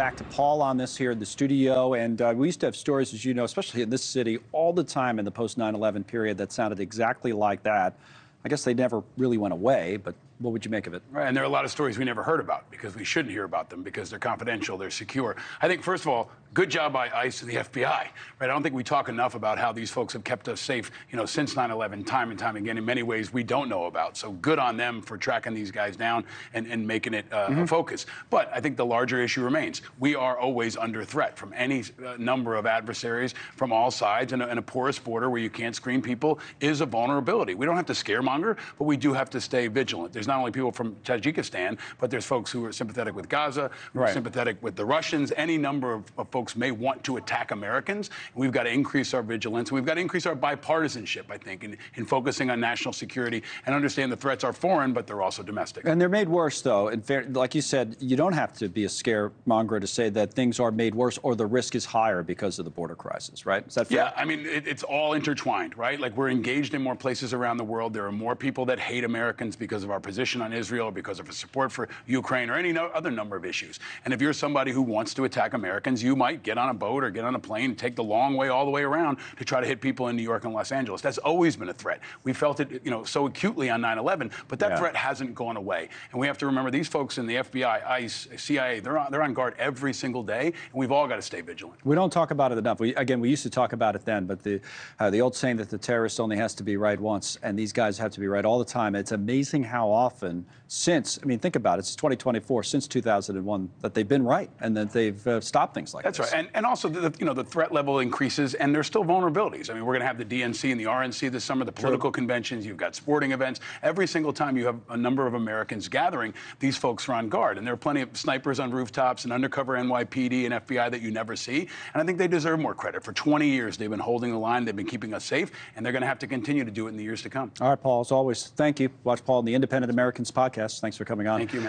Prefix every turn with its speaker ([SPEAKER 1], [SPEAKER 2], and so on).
[SPEAKER 1] back to Paul on this here in the studio. And we used to have stories, as you know, especially in this city, all the time in the post 9/11 period that sounded exactly like that. I guess they never really went away, but what would you make of it?
[SPEAKER 2] Right, and there are a lot of stories we never heard about because we shouldn't hear about them because they're confidential, they're secure. I think, first of all, good job by ICE and the FBI. Right? I don't think we talk enough about how these folks have kept us safe, since 9/11, time and time again, in many ways we don't know about. So good on them for tracking these guys down and making it a focus. But I think the larger issue remains. We are always under threat from any number of adversaries from all sides, and a porous border where you can't screen people is a vulnerability. We don't have to scaremonger, but we do have to stay vigilant. There's not only people from Tajikistan, but there's folks who are sympathetic with Gaza, who are sympathetic with the Russians. Any number of folks may want to attack Americans. We've got to increase our vigilance. We've got to increase our bipartisanship, I think, in focusing on national security and understand the threats are foreign, but they're also domestic.
[SPEAKER 1] And they're made worse, though. In fair, like you said, you don't have to be a scaremonger to say that things are made worse or the risk is higher because of the border crisis, right? Is that fair?
[SPEAKER 2] Yeah, I mean, it's all intertwined, right? Like, we're engaged in more places around the world. There are more people that hate Americans because of our position on Israel, or because of our support for Ukraine, or any other number of issues. And if you're somebody who wants to attack Americans, you might get on a boat or get on a plane and take the long way all the way around to try to hit people in New York and Los Angeles. That's always been a threat. We felt it, so acutely on 9/11, but that threat hasn't gone away. And we have to remember these folks in the FBI, ICE, CIA, they're on guard every single day, and we've all got to stay vigilant.
[SPEAKER 1] We don't talk about it enough. We used to talk about it then, but the old saying that the terrorist only has to be right once, and these guys have to be right all the time. It's amazing how often think about it, it's 2024, since 2001, that they've been right and that they've stopped things like this.
[SPEAKER 2] That's right. And also, the threat level increases, and there's still vulnerabilities. I mean, we're going to have the DNC and the RNC this summer, the political conventions, you've got sporting events. Every single time you have a number of Americans gathering, these folks are on guard. And there are plenty of snipers on rooftops and undercover NYPD and FBI that you never see. And I think they deserve more credit. For 20 years, they've been holding the line, they've been keeping us safe, and they're going to have to continue to do it in the years to come.
[SPEAKER 1] All right, Paul, as always, thank you. Watch Paul on the Independent Americans podcast. Thanks for coming on.
[SPEAKER 2] Thank you, man.